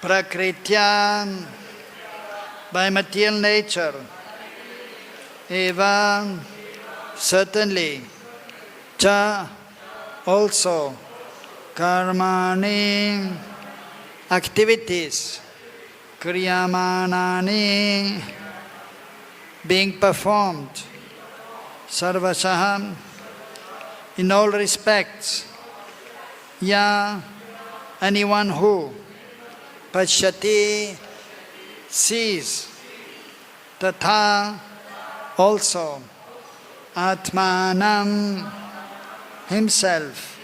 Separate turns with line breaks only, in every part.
Prakritya, by material nature, eva, certainly, cha, also, karmani, activities, kriyamanani, being performed, sarvasaham, in all respects, ya, anyone who, pashyati, sees, tatha, also, atmanam, himself,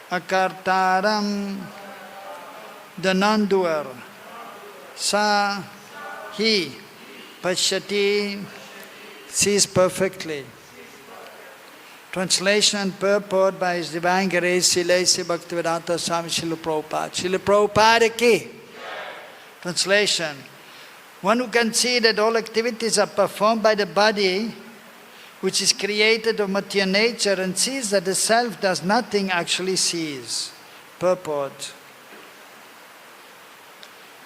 akartaram, the non-doer, sa, he, pashyati, sees perfectly. Translation and purport by His Divine Grace, Sri Bhaktivedanta Swami Srila Prabhupada. Srila Prabhupada ki. Translation. One who can see that all activities are performed by the body, which is created of material nature, and sees that the self does nothing, actually sees. Purport.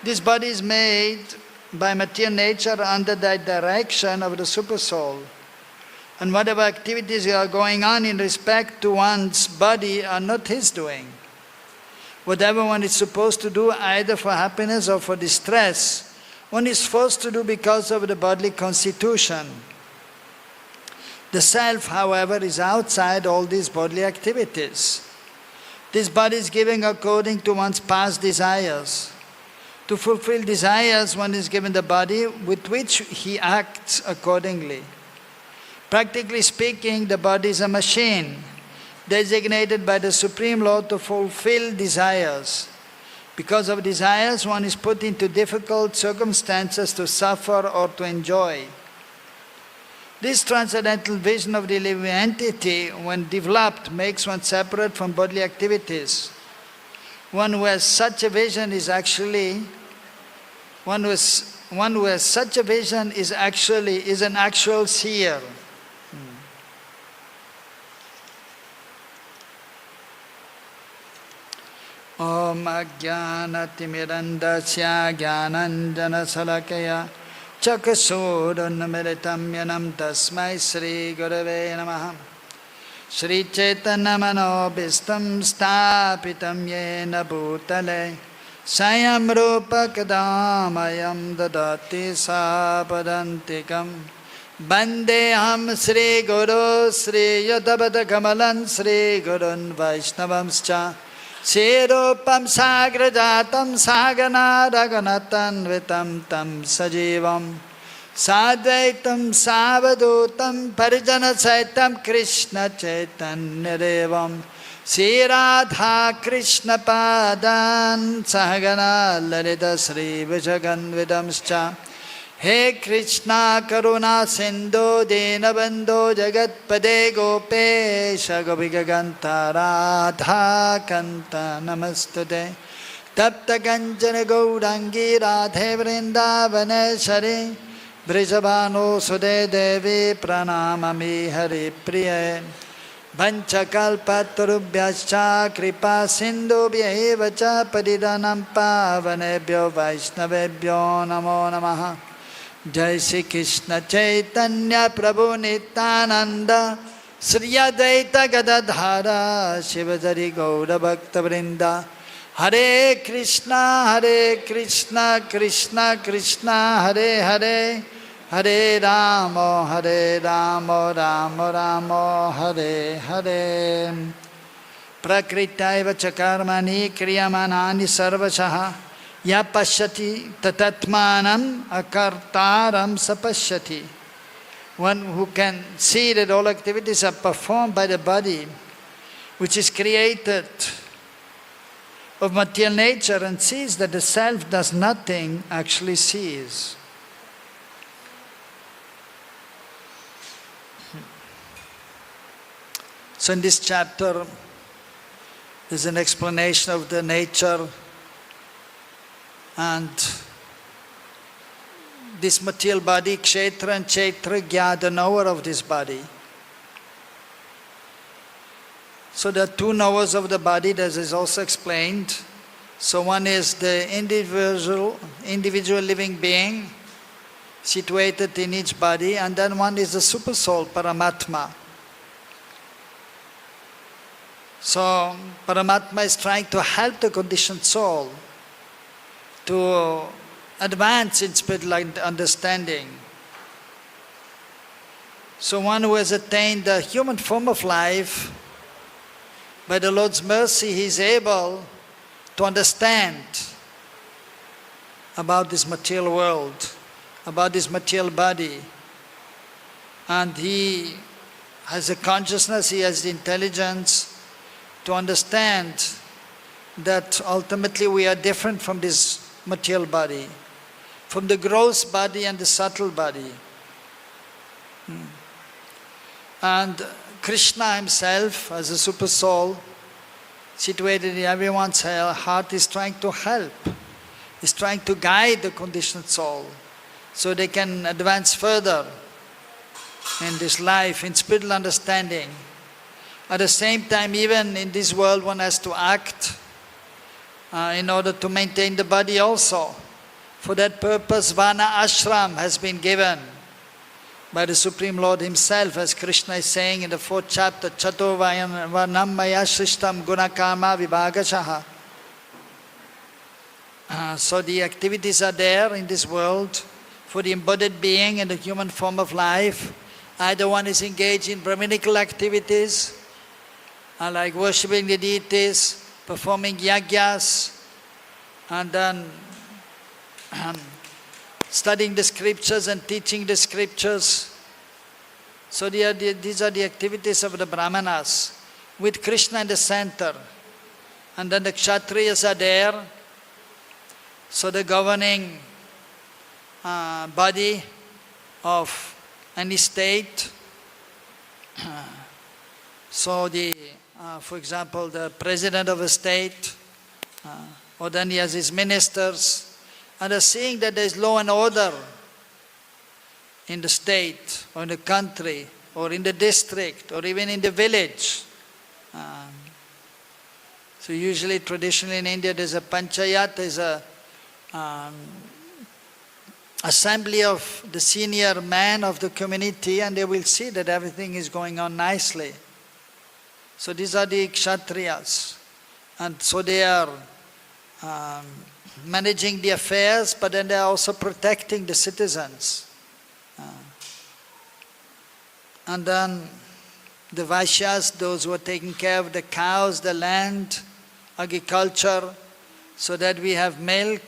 This body is made by material nature under the direction of the Supersoul. And whatever activities are going on in respect to one's body are not his doing. Whatever one is supposed to do, either for happiness or for distress, one is forced to do because of the bodily constitution. The self, however, is outside all these bodily activities. This body is given according to one's past desires. To fulfill desires, one is given the body with which he acts accordingly. Practically speaking, the body is a machine designated by the Supreme Lord to fulfill desires. Because of desires, one is put into difficult circumstances to suffer or to enjoy. This transcendental vision of the living entity, when developed, makes one separate from bodily activities. One who has such a vision is an actual seer. Om Ajnanatimirandasya Jnananjana Salakaya Chakasudannamiritam Yanam Tasmai Sri Gurave Namaha Sri Chaitanya Manobhistam Stapitam Yena Bhutale Sayam Rupa Kadamayam Dadati Sapadantikam Bandeham Sri Guru Sri Yadabada Kamalan Sri Gurun Vaishnavamscha Sirupam Sagrajatam Sagana Raganatan Vitam Tam Sajivam Sadvaitam Savadutam Parijana Saitam Krishna Chaitanya Devam Sri Radha Krishna Padan Sahagana Lalita Sri Vijagan Vidamscha He Krishna Karuna Sindhu Dinabandhu Jagatpade Gopesha Gopikaganta Radha Kanta Namastude Tapta Kanchana Gaurangi Radhe Vrindavaneshari Brijavano Sude Devi Pranamami Hari Priye Vanchakalpatarubhyascha Kripa Sindhu Bhyevacha Padidanam Pavanebhyo Vaishnavebhyo Namo Namaha Jai Shri Krishna Chaitanya Prabhu Nityananda Sri Advaita Gadadhara Shivajari Gaura Bhakta Vrinda Hare Krishna Krishna Krishna Hare Hare Hare Rama Rama Rama Hare Hare Prakritaiva Chakarmani Kriyamanani Sarvasaha Ya Pashyati Tatatmanam Akartaram Sapashyati. One who can see that all activities are performed by the body, which is created of material nature, and sees that the self does nothing, actually sees. So in this chapter, there's an explanation of the nature and this material body, Kshetra and Kshetragya, the knower of this body. So there are two knowers of the body, as is also explained. So one is the individual living being situated in each body, and then one is the super soul, Paramatma. So Paramatma is trying to help the conditioned soul to advance in spiritual understanding. So one who has attained the human form of life, by the Lord's mercy, he is able to understand about this material world, about this material body. And he has a consciousness, he has the intelligence to understand that ultimately we are different from this material body, from the gross body and the subtle body. And Krishna himself, as a super soul, situated in everyone's heart, is trying to help, is trying to guide the conditioned soul so they can advance further in this life, in spiritual understanding. At the same time, even in this world, one has to act in order to maintain the body also. For that purpose, Vana Ashram has been given by the Supreme Lord himself, as Krishna is saying in the 4th chapter, Chato Varnam Maya Shrishtam Gunakama Vibhagashaha. So the activities are there in this world for the embodied being in the human form of life. Either one is engaged in Brahminical activities, like worshipping the deities, performing yagyas, and then studying the scriptures and teaching the scriptures. So these are the activities of the Brahmanas, with Krishna in the center. And then the Kshatriyas are there, so the governing body of any state. So for example, the president of a state, or then he has his ministers, and are seeing that there is law and order in the state, or in the country, or in the district, or even in the village. So usually, traditionally in India, there's a panchayat, there's a assembly of the senior man of the community, and they will see that everything is going on nicely. So these are the Kshatriyas. And so they are managing the affairs, but then they are also protecting the citizens. And then the Vaishyas, those who are taking care of the cows, the land, agriculture, so that we have milk,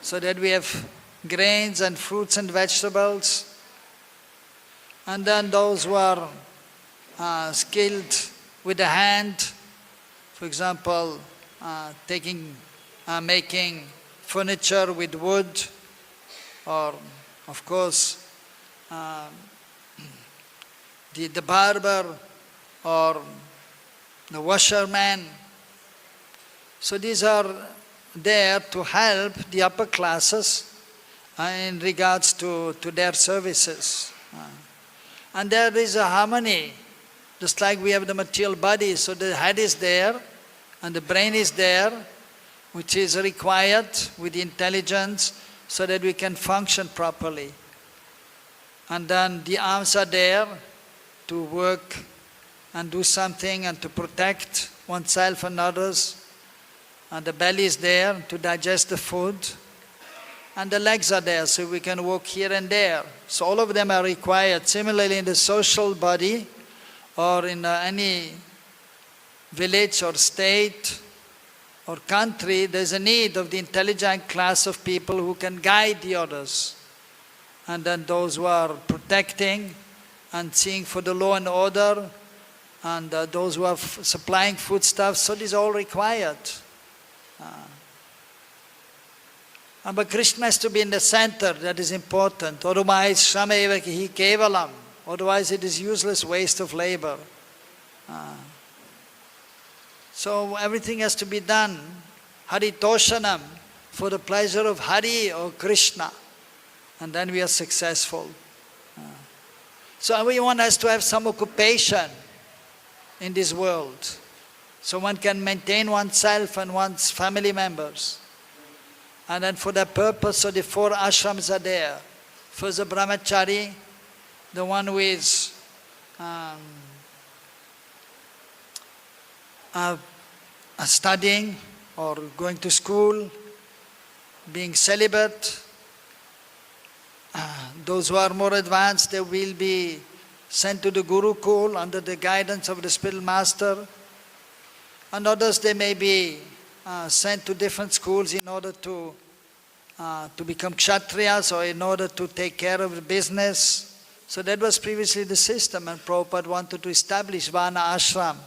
so that we have grains and fruits and vegetables. And then those who are skilled with the hand, for example, making furniture with wood, or of course the barber or the washerman. So these are there to help the upper classes in regards to their services. And there is a harmony, just like we have the material body. So the head is there and the brain is there, which is required with the intelligence so that we can function properly. And then the arms are there to work and do something and to protect oneself and others. And the belly is there to digest the food. And the legs are there so we can walk here and there. So all of them are required. Similarly, in the social body or in any village or state or country, there's a need of the intelligent class of people who can guide the others. And then those who are protecting and seeing for the law and order, and those who are supplying foodstuffs. So this is all required. But Krishna has to be in the center, that is important. Otherwise, shrameva hi kevalam. Otherwise, it is useless waste of labor. So everything has to be done, haritoshanam, for the pleasure of Hari or Krishna. And then we are successful. So everyone has to have some occupation in this world. So one can maintain oneself and one's family members. And then for that purpose, so the 4 ashrams are there. First the brahmachari, the one who is studying or going to school, being celibate. Those who are more advanced, they will be sent to the Gurukul under the guidance of the spiritual master. And others, they may be sent to different schools in order to become kshatriyas or in order to take care of the business. So that was previously the system, and Prabhupada wanted to establish Vana ashram.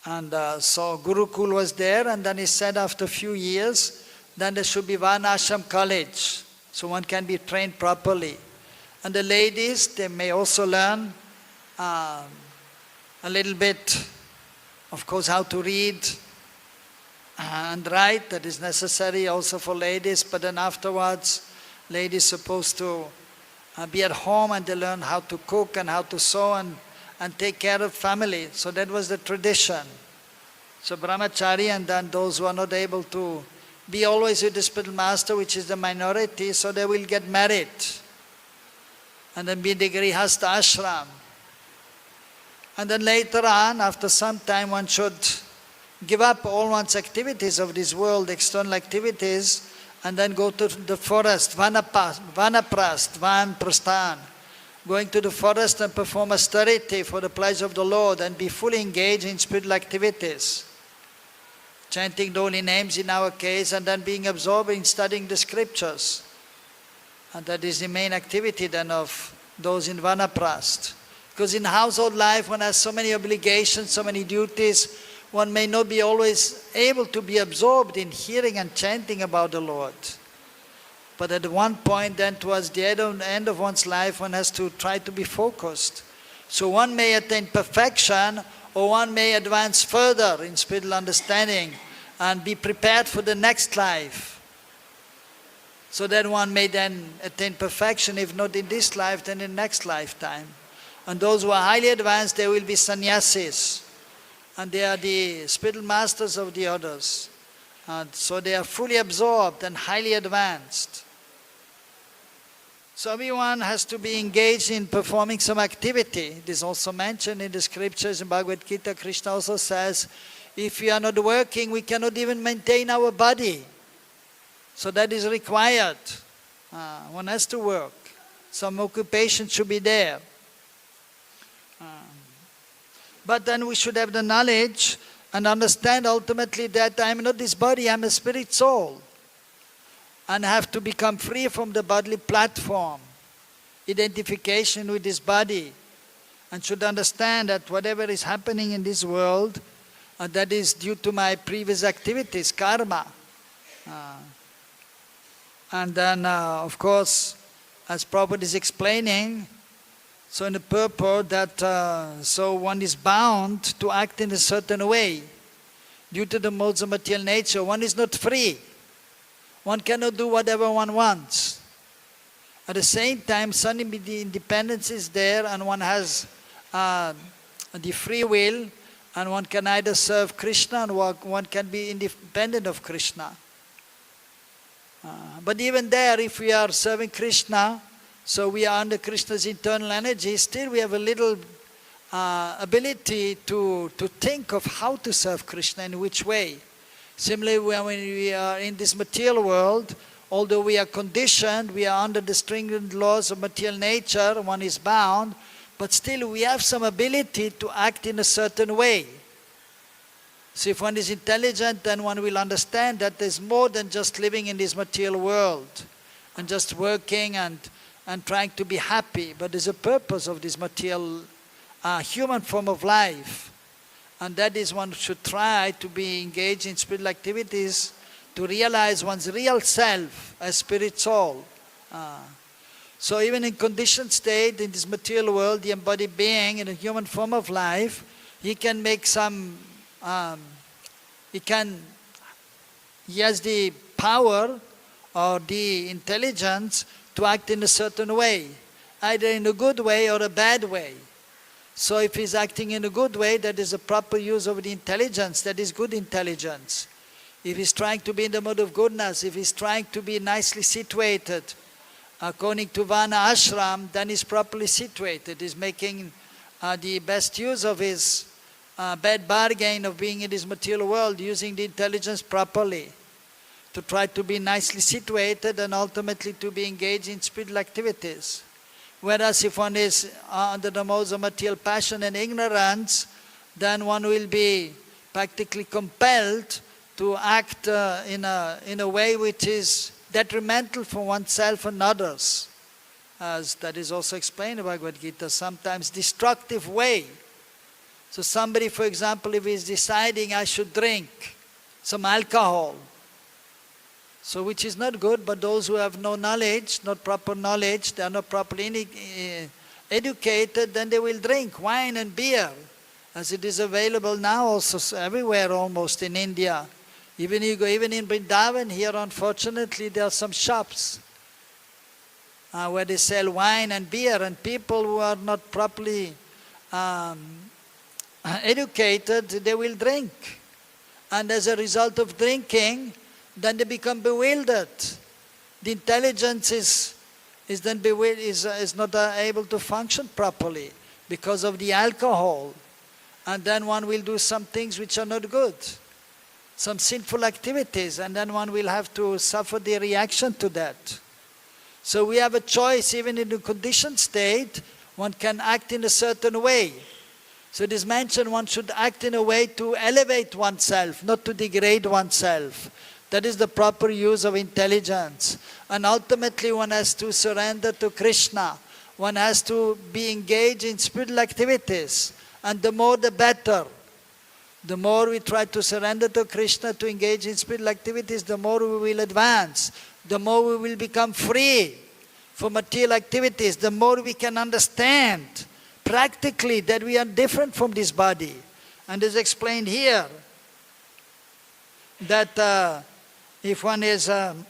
And so Gurukul was there, and then he said after a few years, then there should be Vana ashram college, so one can be trained properly. And the ladies, they may also learn a little bit, of course, how to read and write. That is necessary also for ladies, but then afterwards, ladies supposed to be at home, and they learn how to cook and how to sew and take care of family. So that was the tradition. So brahmachari, and then those who are not able to be always with the spiritual master, which is the minority, so they will get married. And then be the grihastha ashram. And then later on, after some time, one should give up all one's activities of this world, external activities, and then go to the forest, vanaprast, vanprasthan, going to the forest and perform austerity for the pleasure of the Lord and be fully engaged in spiritual activities, chanting the holy names in our case, and then being absorbed in studying the scriptures. And that is the main activity then of those in vanaprast. Because in household life, one has so many obligations, so many duties, one may not be always able to be absorbed in hearing and chanting about the Lord. But at one point then, towards the end of one's life, one has to try to be focused. So one may attain perfection, or one may advance further in spiritual understanding and be prepared for the next life. So then one may then attain perfection, if not in this life, then in the next lifetime. And those who are highly advanced, they will be sannyasis. And they are the spiritual masters of the others. And so they are fully absorbed and highly advanced. So everyone has to be engaged in performing some activity. It is also mentioned in the scriptures. In Bhagavad Gita, Krishna also says, if we are not working, we cannot even maintain our body. So that is required. One has to work. Some occupation should be there. But then we should have the knowledge and understand ultimately that I am not this body, I am a spirit soul. And have to become free from the bodily platform, identification with this body. And should understand that whatever is happening in this world, that is due to my previous activities, karma. And then, of course, as Prabhupada is explaining, so in the purport that so one is bound to act in a certain way. Due to the modes of material nature, one is not free. One cannot do whatever one wants. At the same time, some independence is there, and one has the free will, and one can either serve Krishna and one can be independent of Krishna. But even there, if we are serving Krishna, so we are under Krishna's internal energy, still we have a little ability to think of how to serve Krishna, in which way. Similarly, when we are in this material world, although we are conditioned, we are under the stringent laws of material nature, one is bound, but still we have some ability to act in a certain way. So if one is intelligent, then one will understand that there's more than just living in this material world and just working and trying to be happy, but there's a purpose of this material human form of life. And that is one should try to be engaged in spiritual activities to realize one's real self as spirit soul. So even in conditioned state, in this material world, the embodied being in a human form of life, he can make some, he has the power or the intelligence to act in a certain way, either in a good way or a bad way. So if he's acting in a good way, that is a proper use of the intelligence, that is good intelligence. If he's trying to be in the mode of goodness, if he's trying to be nicely situated, according to Vana Ashram, then he's properly situated. He's making the best use of his bad bargain of being in this material world, using the intelligence properly to try to be nicely situated and ultimately to be engaged in spiritual activities. Whereas if one is under the modes of material passion and ignorance, then one will be practically compelled to act in a way which is detrimental for oneself and others. As that is also explained in Bhagavad Gita, sometimes destructive way. So somebody, for example, if he is deciding I should drink some alcohol, so which is not good, but those who have no knowledge, not proper knowledge, they are not properly educated, then they will drink wine and beer, as it is available now also everywhere almost in India. Even you go, even in Vrindavan here, unfortunately, there are some shops where they sell wine and beer, and people who are not properly educated, they will drink. And as a result of drinking, then they become bewildered. The intelligence is not able to function properly because of the alcohol. And then one will do some things which are not good, some sinful activities, and then one will have to suffer the reaction to that. So we have a choice, even in the conditioned state, one can act in a certain way. So it is mentioned one should act in a way to elevate oneself, not to degrade oneself. That is the proper use of intelligence. And ultimately one has to surrender to Krishna. One has to be engaged in spiritual activities. And the more the better. The more we try to surrender to Krishna, to engage in spiritual activities, the more we will advance. The more we will become free from material activities. The more we can understand practically that we are different from this body. And as explained here, that if one is then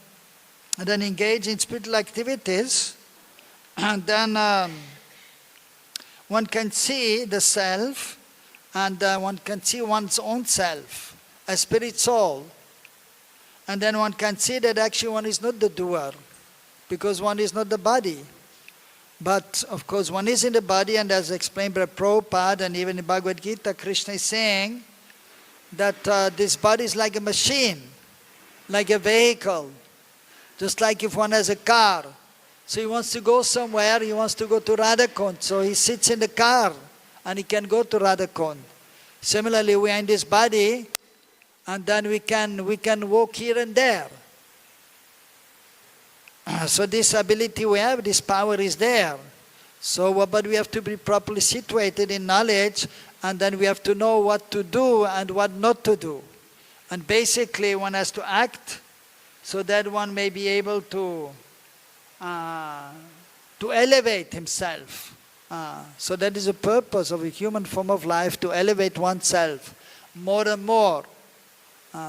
engaged in spiritual activities, then one can see the self, and one can see one's own self, a spirit soul. And then one can see that actually one is not the doer, because one is not the body. But of course one is in the body, and as explained by Prabhupada and even in Bhagavad Gita, Krishna is saying that this body is like a machine, like a vehicle. Just like if one has a car. So he wants to go somewhere, he wants to go to Radhakund. So he sits in the car and he can go to Radhakund. Similarly, we are in this body, and then we can walk here and there. So this ability we have, this power is there. So, but we have to be properly situated in knowledge, and then we have to know what to do and what not to do. And basically one has to act so that one may be able to elevate himself. So that is the purpose of a human form of life, to elevate oneself more and more,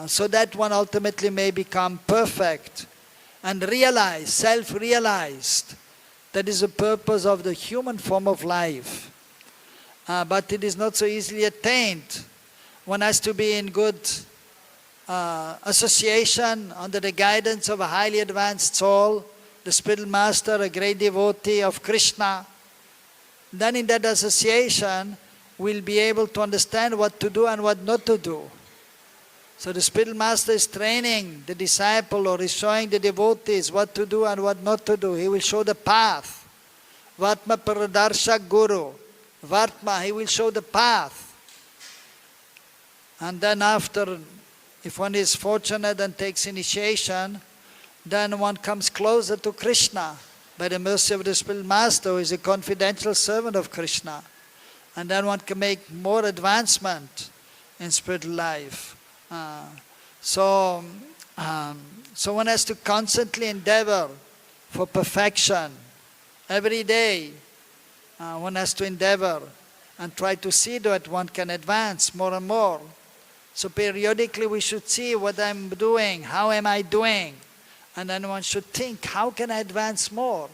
so that one ultimately may become perfect and realized, self-realized. That is the purpose of the human form of life. But it is not so easily attained. One has to be in good association under the guidance of a highly advanced soul, the spiritual master, a great devotee of Krishna. Then in that association, we'll be able to understand what to do and what not to do. So the spiritual master is training the disciple, or is showing the devotees what to do and what not to do. He will show the path. Vatma Paradarshak Guru. Vatma, he will show the path. And then after, if one is fortunate and takes initiation, then one comes closer to Krishna by the mercy of the spiritual master, who is a confidential servant of Krishna. And then one can make more advancement in spiritual life. So one has to constantly endeavor for perfection. Every day one has to endeavor and try to see that one can advance more and more. So periodically we should see what I'm doing, how am I doing? And then one should think, how can I advance more?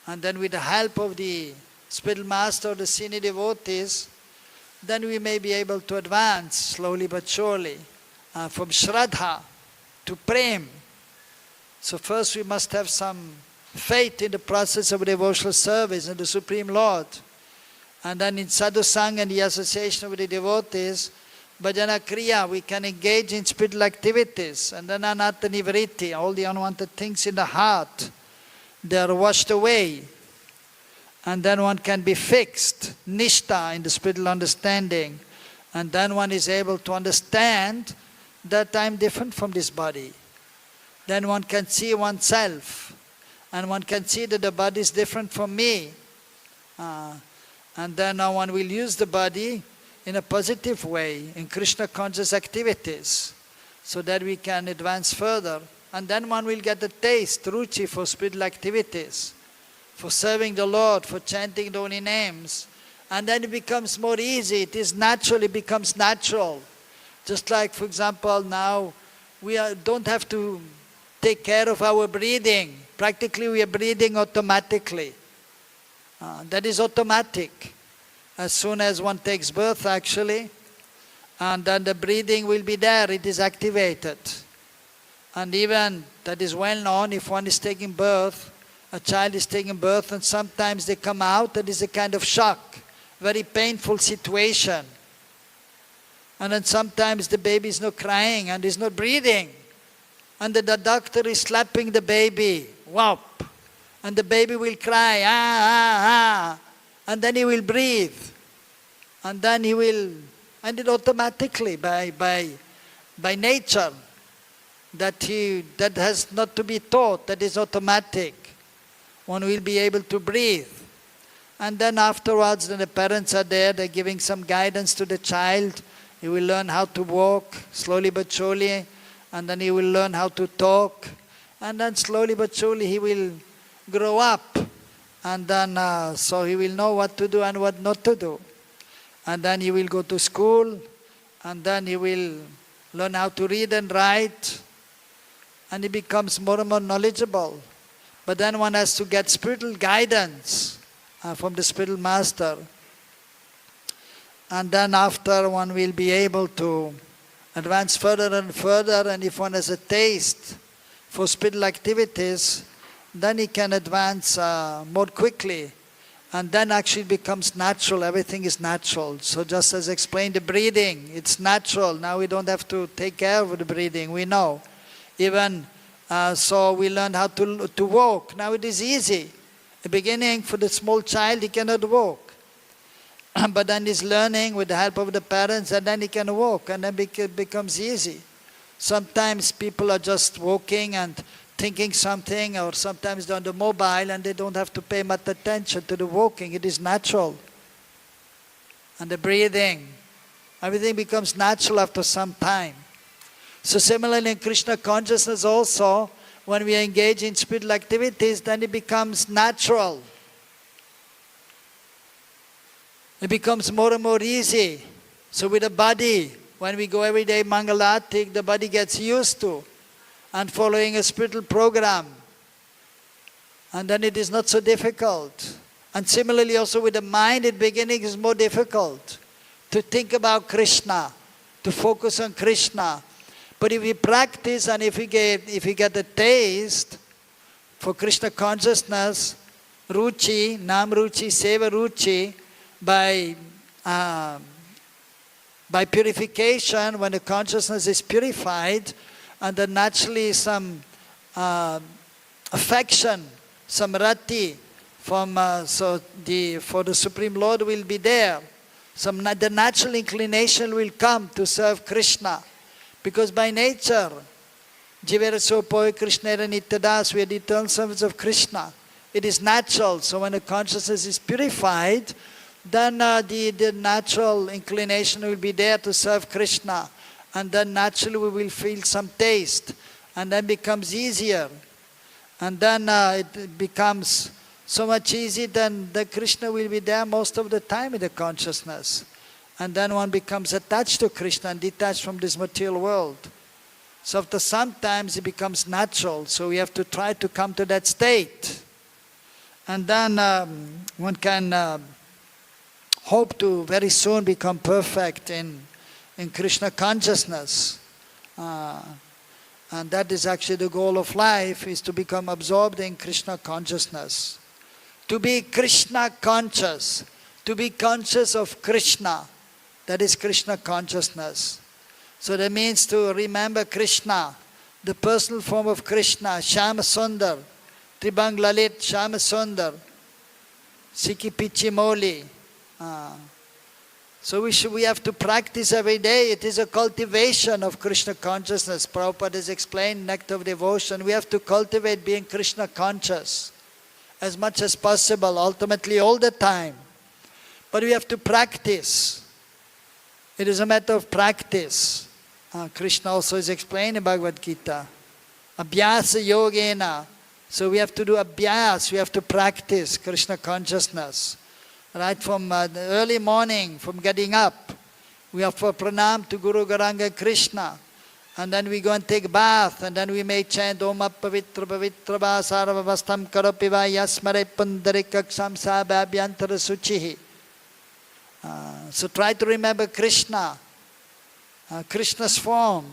And then with the help of the spiritual master or the senior devotees, then we may be able to advance slowly but surely from Shraddha to Prem. So first we must have some faith in the process of devotional service and the Supreme Lord. And then in sadhu sangha and the association with the devotees, bhajana kriya, we can engage in spiritual activities. And then anatta nivritti, all the unwanted things in the heart, they are washed away. And then one can be fixed, nishta, in the spiritual understanding. And then one is able to understand that I am different from this body. Then one can see oneself. And one can see that the body is different from me. And then one will use the body in a positive way, in Krishna conscious activities, so that we can advance further. And then one will get the taste, ruchi, for spiritual activities, for serving the Lord, for chanting the holy names. And then it becomes more easy, it becomes natural. Just like, for example, now we don't have to take care of our breathing. Practically we are breathing automatically. That is automatic. As soon as one takes birth actually, and then the breathing will be there, it is activated. And even that is well known, if one is taking birth, a child is taking birth and sometimes they come out, that is a kind of shock, very painful situation. And then sometimes the baby is not crying and is not breathing. And the doctor is slapping the baby, whop. And the baby will cry, and then he will breathe. And then he will, and it automatically, by nature, that has not to be taught, that is automatic. One will be able to breathe. And then afterwards, when the parents are there, they're giving some guidance to the child. He will learn how to walk, slowly but surely. And then he will learn how to talk. And then slowly but surely he will grow up, and then so he will know what to do and what not to do. And then he will go to school, and then he will learn how to read and write, and he becomes more and more knowledgeable. But then one has to get spiritual guidance from the spiritual master. And then after, one will be able to advance further and further, and if one has a taste for spiritual activities, then he can advance more quickly. And then actually it becomes natural, everything is natural. So just as explained, the breathing, it's natural. Now we don't have to take care of the breathing, we know. Even so we learn how to walk. Now it is easy. The beginning, for the small child, he cannot walk. But then he's learning with the help of the parents, and then he can walk, and then it becomes easy. Sometimes people are just walking and thinking something, or sometimes they're on the mobile and they don't have to pay much attention to the walking. It is natural. And the breathing, everything becomes natural after some time. So similarly in Krishna consciousness also, when we engage in spiritual activities, then it becomes natural. It becomes more and more easy. So with the body, when we go every day Mangalatik, the body gets used to and following a spiritual program. And then it is not so difficult. And similarly also with the mind, in the beginning is more difficult to think about Krishna, to focus on Krishna. But if we practice and if we get a taste for Krishna consciousness, ruchi, nam ruchi, seva ruchi, by purification, when the consciousness is purified, and then naturally some affection, some rati from for the Supreme Lord will be there. The natural inclination will come to serve Krishna, because by nature, Jivera Sopoy Krishnera Nityadas, we are the eternal servants of Krishna. It is natural. So when the consciousness is purified, then the natural inclination will be there to serve Krishna. And then naturally we will feel some taste, and then becomes easier. And then it becomes so much easy, then the Krishna will be there most of the time in the consciousness. And then one becomes attached to Krishna and detached from this material world. So after some times it becomes natural, so we have to try to come to that state. And then one can hope to very soon become perfect in Krishna consciousness. And that is actually the goal of life, is to become absorbed in Krishna consciousness. To be Krishna conscious, to be conscious of Krishna, that is Krishna consciousness. So that means to remember Krishna, the personal form of Krishna, Shama Sundar, Tribang Lalit, Shama Sundar, Siki Pichi Moli. So we have to practice every day. It is a cultivation of Krishna consciousness. Prabhupada has explained Nectar of Devotion. We have to cultivate being Krishna conscious as much as possible, ultimately all the time. But we have to practice. It is a matter of practice. Krishna also is explained in Bhagavad Gita. Abhyasa yogena. So we have to do abhyas, we have to practice Krishna consciousness. Right from the early morning, from getting up, we offer pranam to Guru Garanga Krishna. And then we go and take bath, and then we may chant Om Appavitra Pavitra Vasarvavastam Karapiva Yasmare Pundarikaksam Sabhabhyantara Suchihi. So try to remember Krishna, Krishna's form,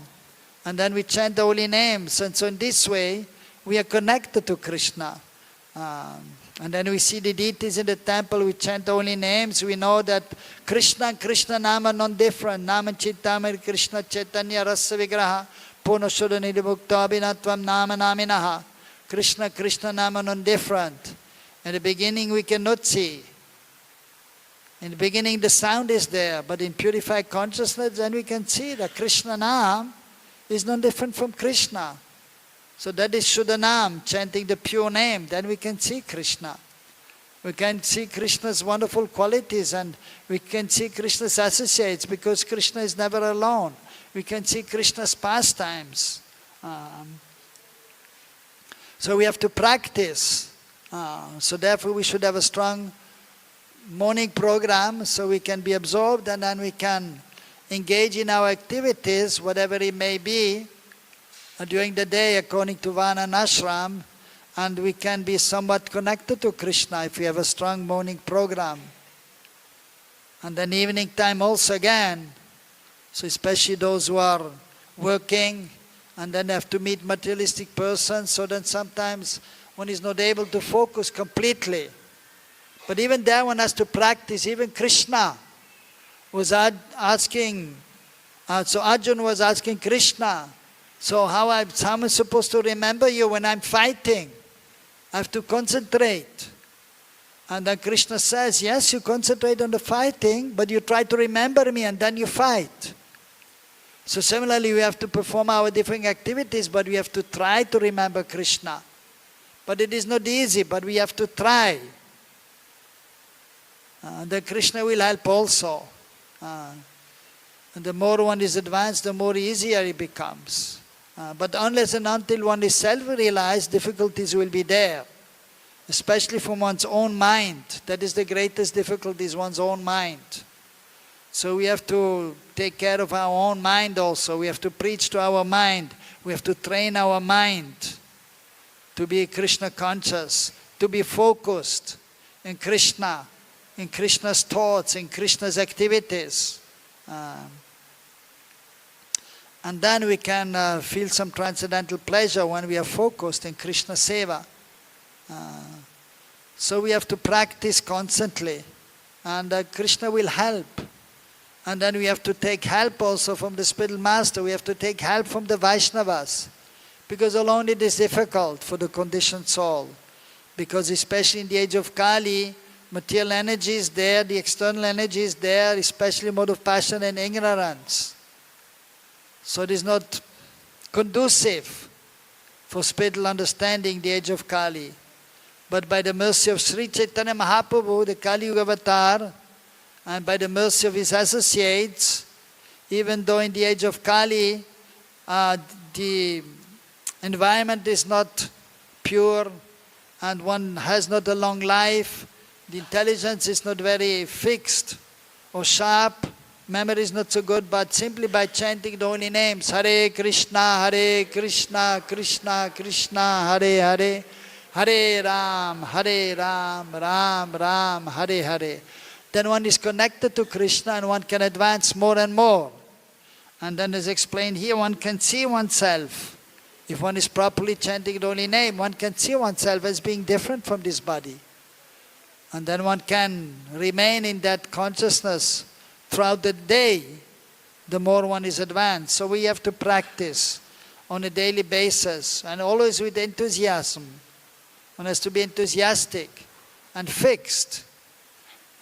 and then we chant the holy names. And so in this way, we are connected to Krishna. And then we see the deities in the temple, we chant the holy names, we know that Krishna and Krishna Nama are non-different. Nama Chittamari Krishna Chaitanya Rasa Vigraha Purnashuddha Nidimukta Abhinatvam Nama Naminaha. Krishna, Krishna Nama non-different. In the beginning we cannot see. In the beginning the sound is there, but in purified consciousness then we can see that Krishna Nam is non-different from Krishna. So that is Shuddhanam, chanting the pure name. Then we can see Krishna. We can see Krishna's wonderful qualities, and we can see Krishna's associates, because Krishna is never alone. We can see Krishna's pastimes. So we have to practice. So therefore we should have a strong morning program so we can be absorbed, and then we can engage in our activities, whatever it may be, during the day according to Vana and Ashram, and we can be somewhat connected to Krishna if we have a strong morning program. And then evening time also again, so especially those who are working and then have to meet materialistic persons, so then sometimes one is not able to focus completely. But even there one has to practice. Even Krishna was asking, so Arjuna was asking Krishna, so how am I supposed to remember you when I'm fighting? I have to concentrate. And then Krishna says, yes, you concentrate on the fighting, but you try to remember me and then you fight. So similarly, we have to perform our different activities, but we have to try to remember Krishna. But it is not easy, but we have to try. Then Krishna will help also. And the more one is advanced, the more easier it becomes. But unless and until one is self-realized, difficulties will be there. Especially from one's own mind. That is the greatest difficulty, is one's own mind. So we have to take care of our own mind also. We have to preach to our mind. We have to train our mind to be Krishna conscious, to be focused in Krishna, in Krishna's thoughts, in Krishna's activities. And then we can feel some transcendental pleasure when we are focused in Krishna Seva. So we have to practice constantly, and Krishna will help. And then we have to take help also from the spiritual master. We have to take help from the Vaishnavas, because alone it is difficult for the conditioned soul. Because especially in the age of Kali, material energy is there, the external energy is there, especially mode of passion and ignorance. So it is not conducive for spiritual understanding the age of Kali. But by the mercy of Sri Chaitanya Mahaprabhu, the Kali Yuga avatar, and by the mercy of his associates, even though in the age of Kali, the environment is not pure and one has not a long life, the intelligence is not very fixed or sharp, memory is not so good, but simply by chanting the holy names, Hare Krishna, Krishna Krishna, Hare Hare, Hare Ram, Ram Ram, Hare Hare. Then one is connected to Krishna and one can advance more and more. And then as explained here, one can see oneself. If one is properly chanting the holy name, one can see oneself as being different from this body. And then one can remain in that consciousness throughout the day, the more one is advanced. So we have to practice on a daily basis and always with enthusiasm. One has to be enthusiastic and fixed.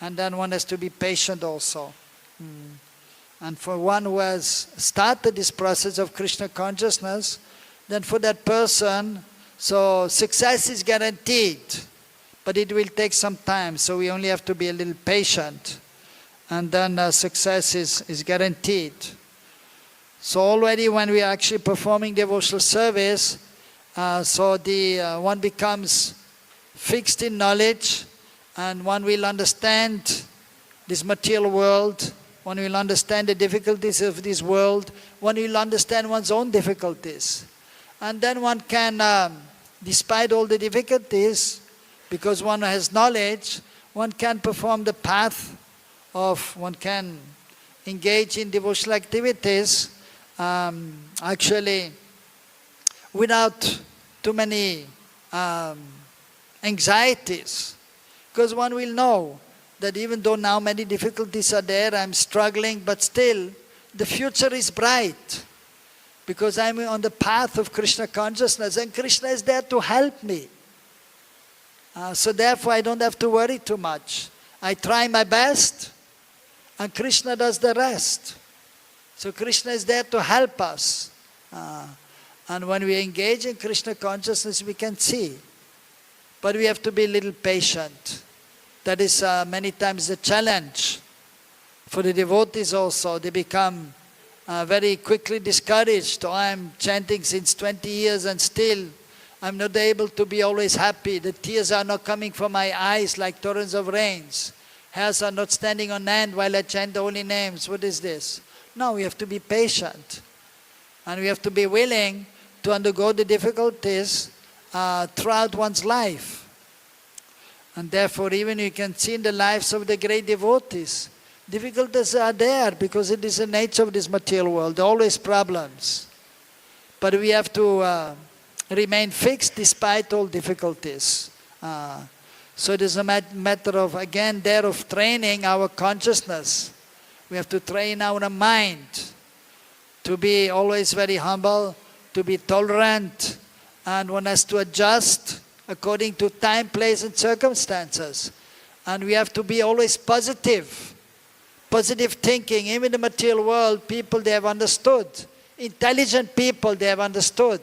And then one has to be patient also. And for one who has started this process of Krishna consciousness, then for that person, so success is guaranteed. But it will take some time, so we only have to be a little patient. And then success is guaranteed. So already when we are actually performing devotional service, one becomes fixed in knowledge, and one will understand this material world, one will understand the difficulties of this world, one will understand one's own difficulties. And then one can, despite all the difficulties, because one has knowledge, one can perform the path of, one can engage in devotional activities, actually without too many anxieties. Because one will know that even though now many difficulties are there, I'm struggling, but still the future is bright. Because I'm on the path of Krishna consciousness and Krishna is there to help me. So therefore I don't have to worry too much. I try my best and Krishna does the rest. So Krishna is there to help us. And when we engage in Krishna consciousness, we can see. But we have to be a little patient. That is many times the challenge. For the devotees also, they become very quickly discouraged. Oh, I'm chanting since 20 years and still I'm not able to be always happy. The tears are not coming from my eyes like torrents of rains. Hairs are not standing on end while I chant the holy names. What is this? No, we have to be patient. And we have to be willing to undergo the difficulties throughout one's life. And therefore even you can see in the lives of the great devotees, difficulties are there because it is the nature of this material world, always problems. But we have to remain fixed despite all difficulties. So it is a matter of, again, there of training our consciousness. We have to train our mind to be always very humble, to be tolerant, and one has to adjust according to time, place and circumstances. And we have to be always positive. Positive thinking. Even in the material world, people, they have understood. Intelligent people, they have understood.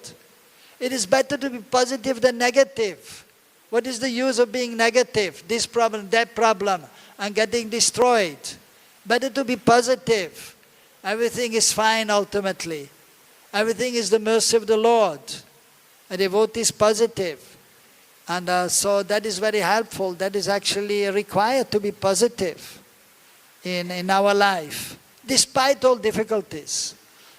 It is better to be positive than negative. What is the use of being negative? This problem, that problem, and getting destroyed. Better to be positive. Everything is fine ultimately. Everything is the mercy of the Lord. A devotee is positive. And so that is very helpful. That is actually required to be positive in our life, despite all difficulties.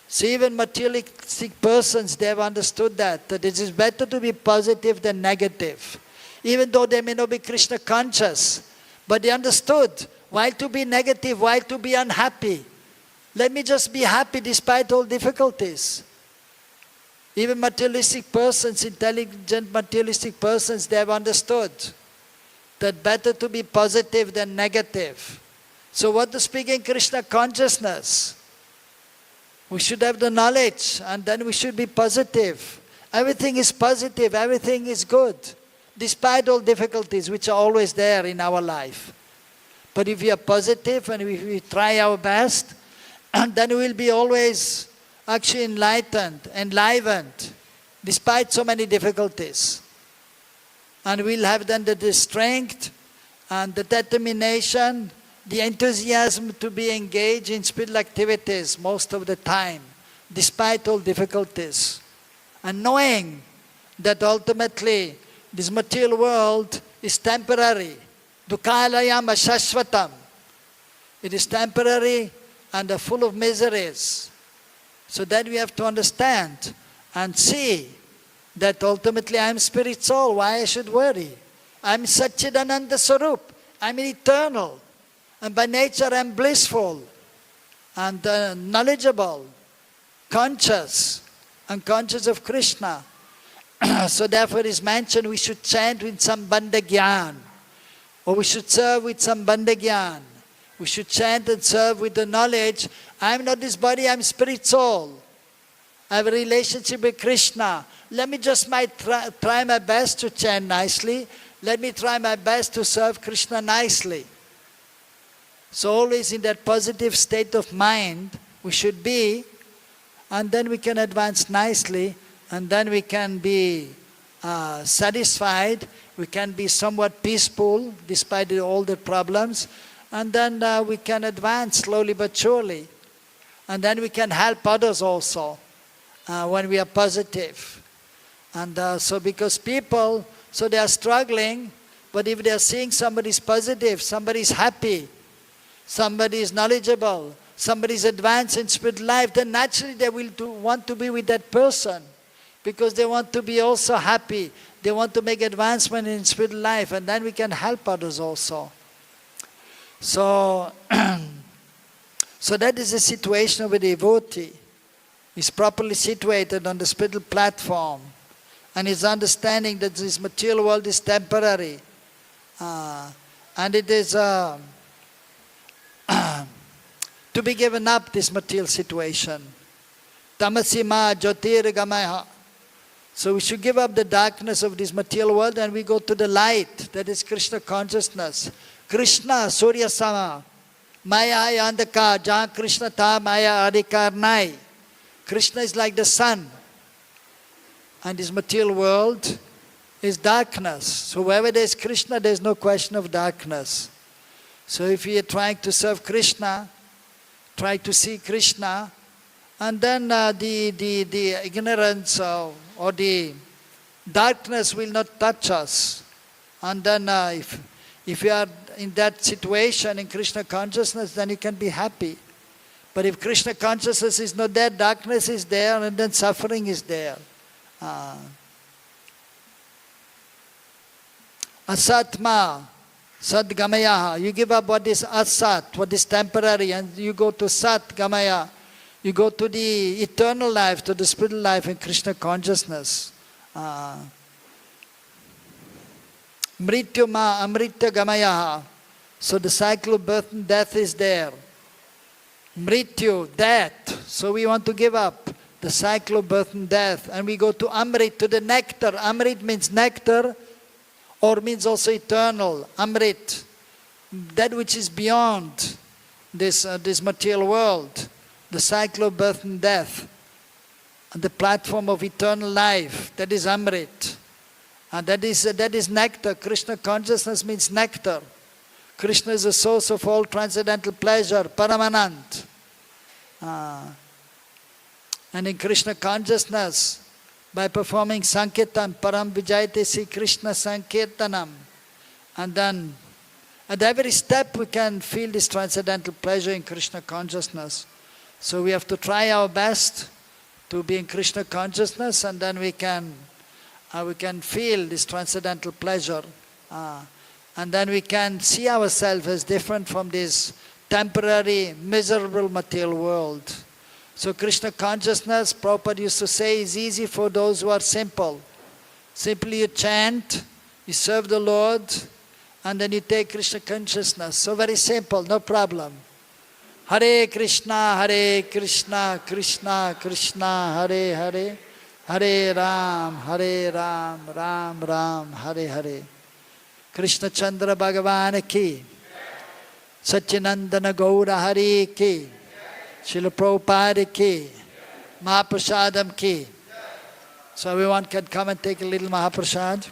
So even materialistic persons, they have understood that it is better to be positive than negative. Even though they may not be Krishna conscious, but they understood why to be negative, why to be unhappy. Let me just be happy despite all difficulties. Even materialistic persons, intelligent materialistic persons, they have understood that better to be positive than negative. So what to speak in Krishna consciousness? We should have the knowledge and then we should be positive. Everything is positive, everything is good, despite all difficulties which are always there in our life. But if we are positive and if we try our best, then we will be always actually enlivened, despite so many difficulties. And we'll have then the strength and the determination, the enthusiasm to be engaged in spiritual activities most of the time, despite all difficulties. And knowing that ultimately this material world is temporary. Dukhalayam ashashvatam. It is temporary and full of miseries. So that we have to understand and see that ultimately I am spirit soul, why I should worry? I am Satchidananda Swarup, I am eternal, and by nature I am blissful and knowledgeable, conscious, and conscious of Krishna. So therefore it is mentioned we should chant with some bandagyan, or we should serve with some bandagyan. We should chant and serve with the knowledge, I am not this body, I am spirit soul. I have a relationship with Krishna. Let me just try my best to chant nicely. Let me try my best to serve Krishna nicely. So always in that positive state of mind we should be, and then we can advance nicely, and then we can be satisfied, we can be somewhat peaceful despite all the problems, and then we can advance slowly but surely. And then we can help others also when we are positive. And so because people, so they are struggling, but if they are seeing somebody is positive, somebody is happy, somebody is knowledgeable, somebody is advanced in spiritual life, then naturally they will want to be with that person, because they want to be also happy. They want to make advancement in spiritual life, and then we can help others also. So, so that is the situation of a devotee. He's properly situated on the spiritual platform, and his understanding that this material world is temporary, and it is to be given up, this material situation. Tamasima jyotirgamaya. So we should give up the darkness of this material world and we go to the light, that is Krishna consciousness. Krishna, Surya Sama, Maya Yandaka, Jahan Krishna Tha Maya Adhikar Nai. Krishna is like the sun, and this material world is darkness. So wherever there is Krishna, there is no question of darkness. So if we are trying to serve Krishna, try to see Krishna, and then the ignorance or the darkness will not touch us. And then if you are in that situation in Krishna consciousness, then you can be happy. But if Krishna consciousness is not there, darkness is there, and then suffering is there. Asatma, Sadgamaya. You give up what is asat, what is temporary, and you go to Satgamaya. You go to the eternal life, to the spiritual life in Krishna consciousness. Mrityuma amritya gamaya. So the cycle of birth and death is there. Mrityu, death. So we want to give up the cycle of birth and death. And we go to Amrit, to the nectar. Amrit means nectar, or means also eternal. Amrit, that which is beyond this material world. The cycle of birth and death. And the platform of eternal life, that is Amrit. And that is nectar. Krishna consciousness means nectar. Krishna is the source of all transcendental pleasure, Paramanand. And in Krishna consciousness, by performing Sankirtan, Param Vijayate Sri Krishna Sankirtanam. And then at every step we can feel this transcendental pleasure in Krishna consciousness. So we have to try our best to be in Krishna consciousness, and then we can feel this transcendental pleasure. And then we can see ourselves as different from this temporary, miserable material world. So Krishna consciousness, Prabhupada used to say, is easy for those who are simple. Simply you chant, you serve the Lord, and then you take Krishna consciousness. So very simple, no problem. Hare Krishna, Krishna Krishna, Hare Hare, Hare Ram, Ram Ram, Hare Hare. Krishna Chandra Bhagavan ki, Satchinandana Gaura Hari ki, Srila Prabhupada ki, Mahaprasadam ki. So everyone can come and take a little Mahaprasad.